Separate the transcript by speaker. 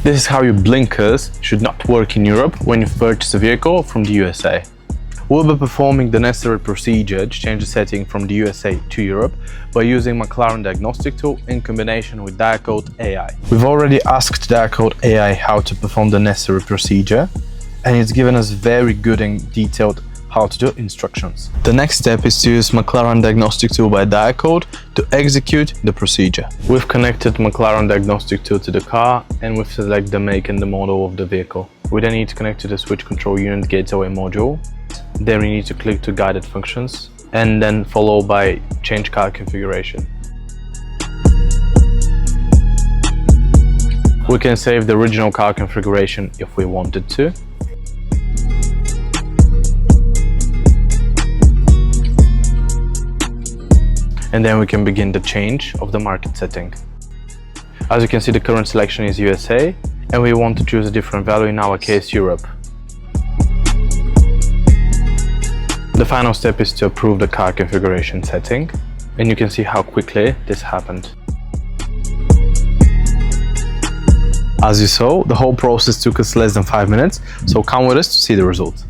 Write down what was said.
Speaker 1: This is how your blinkers should not work in Europe when you purchase a vehicle from the USA. We'll be performing the necessary procedure to change the setting from the USA to Europe by using McLaren Diagnostic tool in combination with Diagcode AI. We've already asked Diagcode AI how to perform the necessary procedure, and it's given us very good and detailed how to do instructions. The next step is to use McLaren Diagnostic tool by Diagcode to execute the procedure. We've connected McLaren Diagnostic tool to the car and we've selected the make and the model of the vehicle. We then need to connect to the switch control unit gateway module. Then we need to click to guided functions and then follow by change car configuration. We can save the original car configuration if we wanted to. And then we can begin the change of the market setting. As you can see, the current selection is USA and we want to choose a different value, in our case Europe. The final step is to approve the car configuration setting, and you can see how quickly this happened. As you saw, the whole process took us less than 5 minutes, so come with us to see the result.